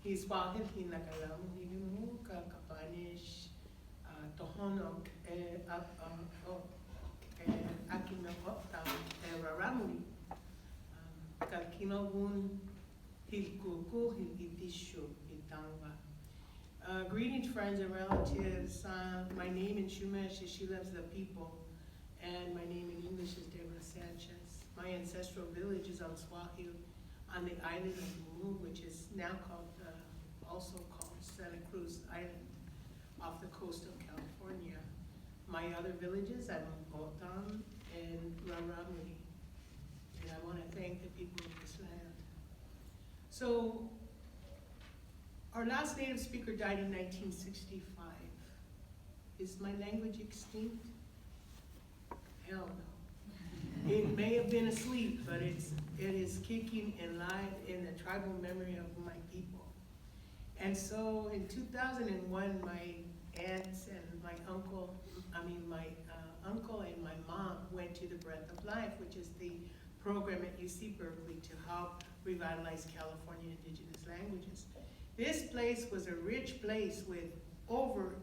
Hiswahil hinakalam hinu ka kapanish tohono akinakotam raramuri kalkinogun hilkuku hilitishu hitangwa. Greetings, friends and relatives. My name in Chumash is She Loves the People, and my name in English is Deborah Sanchez. My ancestral village is on Swahili, on the island of Muhu, which is now called, also called Santa Cruz Island, off the coast of California. My other villages, I'm Otam and Raramuri, and I want to thank the people of this land. So, our last native speaker died in 1965. Is my language extinct? Hell no. It may have been asleep, but it is kicking and live in the tribal memory of my people. And so in 2001, my aunts and my uncle, my uncle and my mom went to the Breath of Life, which is the program at UC Berkeley to help revitalize California indigenous languages. This place was a rich place with over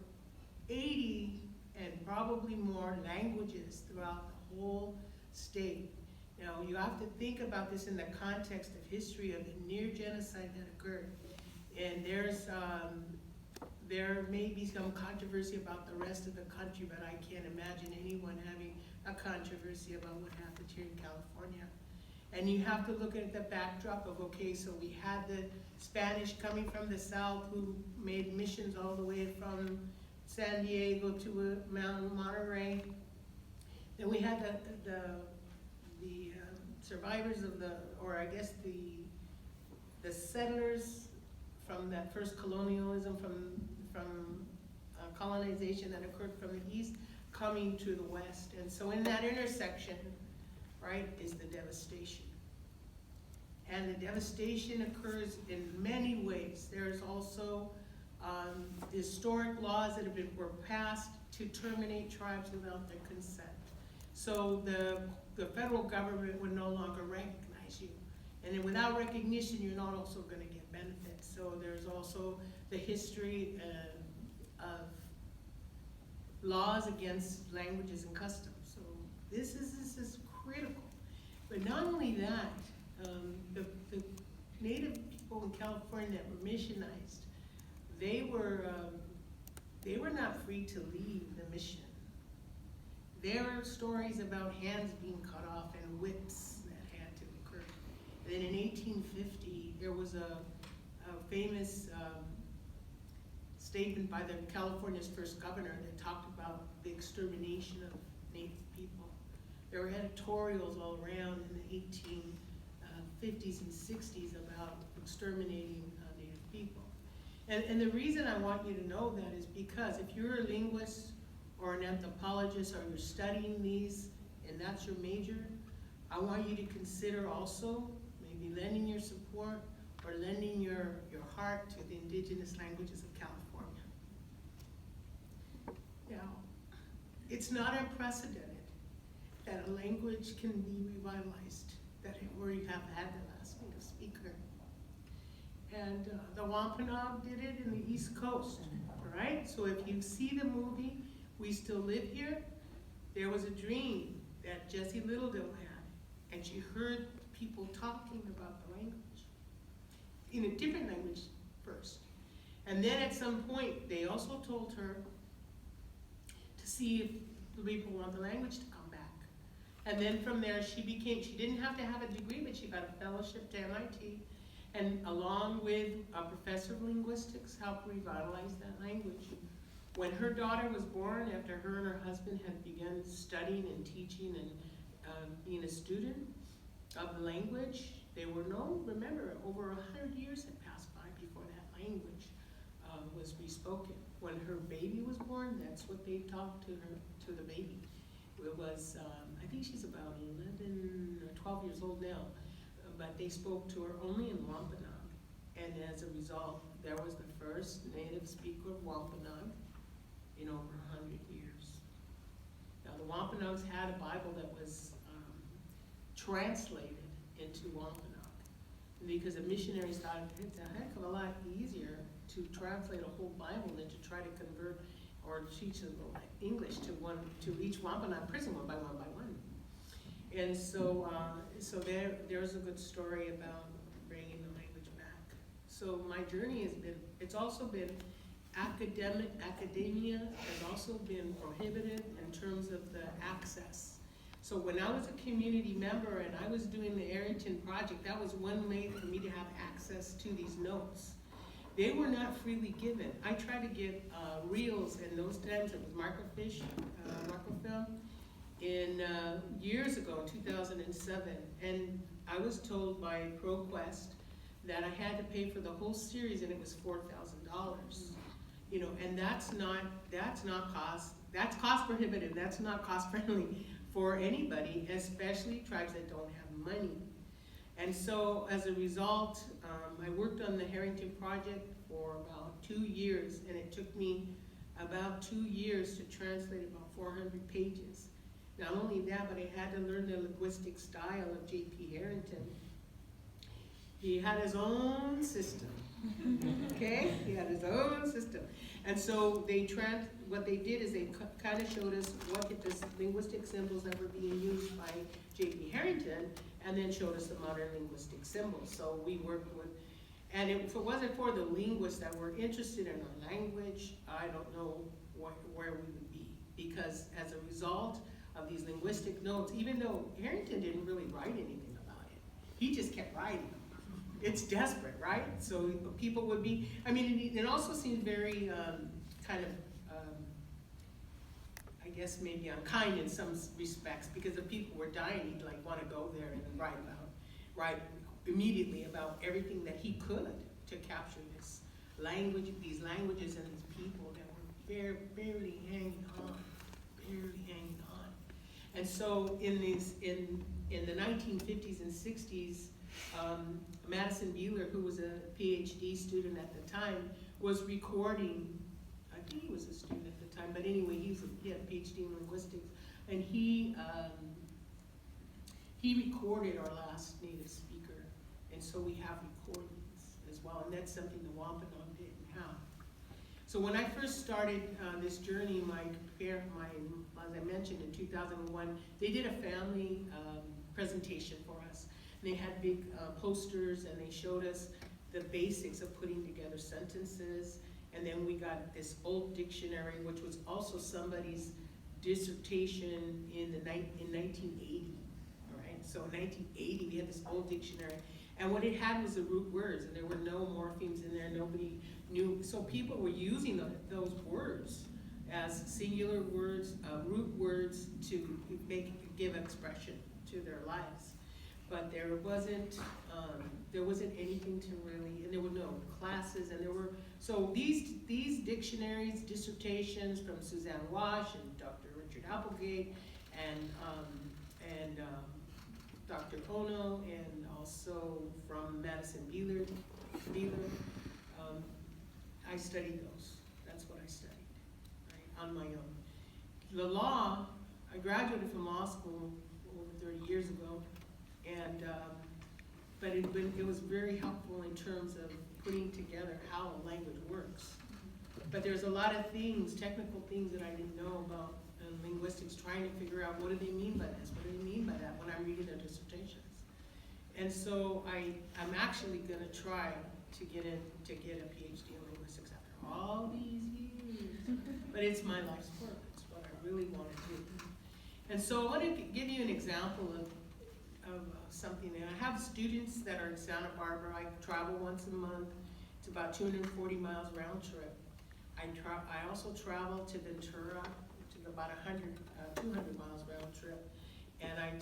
80 and probably more languages throughout the whole state. Now, you have to think about this in the context of history of the near genocide that occurred. And there may be some controversy about the rest of the country, but I can't imagine anyone having a controversy about what happened here in California. And you have to look at the backdrop of, okay, so we had the Spanish coming from the south who made missions all the way from San Diego to Monterey. Then we had the survivors of the settlers from that first colonialism, from colonization that occurred from the east, coming to the west. And so in that intersection, right, is the devastation. And the devastation occurs in many ways. There's also historic laws that were passed to terminate tribes without their consent. So the federal government would no longer recognize you. And then without recognition, you're not also gonna get benefits. So there's also the history of laws against languages and customs. So this is critical. But not only that, the native people in California that were missionized, they were not free to leave the mission. There are stories about hands being cut off and whips that had to occur. And then in 1850, there was a famous statement by the California's first governor that talked about the extermination of native people. There were editorials all around in the 1850s and 60s about exterminating native people. And the reason I want you to know that is because if you're a linguist or an anthropologist or you're studying these and that's your major, I want you to consider also maybe lending your support or lending your heart to the indigenous languages of California. Now, it's not unprecedented that a language can be revitalized, where you have had the last native speaker. And the Wampanoag did it in the East Coast, all right? So if you see the movie, We Still Live Here, there was a dream that Jessie Littledale had, and she heard people talking about the language, in a different language first. And then at some point, they also told her to see if the people want the language to come back. And then from there, she didn't have to have a degree, but she got a fellowship to MIT, and along with a professor of linguistics, helped revitalize that language. When her daughter was born, after her and her husband had begun studying and teaching and being a student of the language, they were known, remember, over 100 years had passed by before that language was respoken. When her baby was born, that's what they talked to the baby. It was, I think she's about 11 or 12 years old now, but they spoke to her only in Wampanoag. And as a result, there was the first native speaker of Wampanoag in over 100 years. Now the Wampanoags had a Bible that was translated into Wampanoag. because the missionaries thought it's a heck of a lot easier to translate a whole Bible than to try to convert or teach them English to each Wampanoag prison one by one by one. And so, there's a good story about bringing the language back. So my journey has been, it's also been academia has also been prohibited in terms of the access. So when I was a community member and I was doing the Arrington Project, that was one way for me to have access to these notes. They were not freely given. I tried to get reels, in those times it was microfilm, in years ago, 2007, and I was told by ProQuest that I had to pay for the whole series, and it was $4,000. You know, and that's cost prohibitive. That's not cost friendly for anybody, especially tribes that don't have money. And so as a result, I worked on the Harrington Project for about 2 years, and it took me about 2 years to translate about 400 pages. Not only that, but I had to learn the linguistic style of J.P. Harrington. He had his own system, okay? He had his own system. And so what they did is they kind of showed us what the linguistic symbols that were being used by J.P. Harrington, and then showed us the modern linguistic symbols. So we worked with, and if it wasn't for the linguists that were interested in our language, I don't know where we would be. Because as a result of these linguistic notes, even though Harrington didn't really write anything about it, he just kept writing. It's desperate, right? So people would be, I mean, it also seemed very kind of, I guess maybe unkind in some respects, because the people were dying, he'd like want to go there and write immediately about everything that he could to capture this language, these languages and these people that were barely hanging on. And so in the 1950s and 60s, Madison Beeler, who was a PhD student at the time, was recording, I think he was a student at the time, but anyway, he had a PhD in linguistics, and he recorded our last native speaker, and so we have recordings as well, and that's something the Wampanoag didn't have. So when I first started this journey, as I mentioned, in 2001, they did a family presentation for us. And they had big posters, and they showed us the basics of putting together sentences. And then we got this old dictionary, which was also somebody's dissertation in 1980. All right, so in 1980, we had this old dictionary. And what it had was the root words, and there were no morphemes in there. Nobody knew. So people were using those words as singular words, root words, to give expression to their lives. But there wasn't anything to really, and there were no classes, and so these dictionaries, dissertations from Suzanne Wash and Dr. Richard Applegate and Dr. Ono, and also from Madison Beeler, I studied those. That's what I studied, right, on my own. The law, I graduated from law school over 30 years ago, and but it was very helpful in terms of putting together how a language works. But there's a lot of things, technical things that I didn't know about linguistics, trying to figure out what do they mean by this, what do they mean by that when I'm reading their dissertations. And so I'm actually going to try to get a PhD in linguistics after all these years. But it's my life's work. It's what I really want to do. And so I want to give you an example of something. And I have students that are in Santa Barbara. I travel once a month. It's about 240 miles round trip. I also travel to Ventura, which is about 200 miles round trip. And I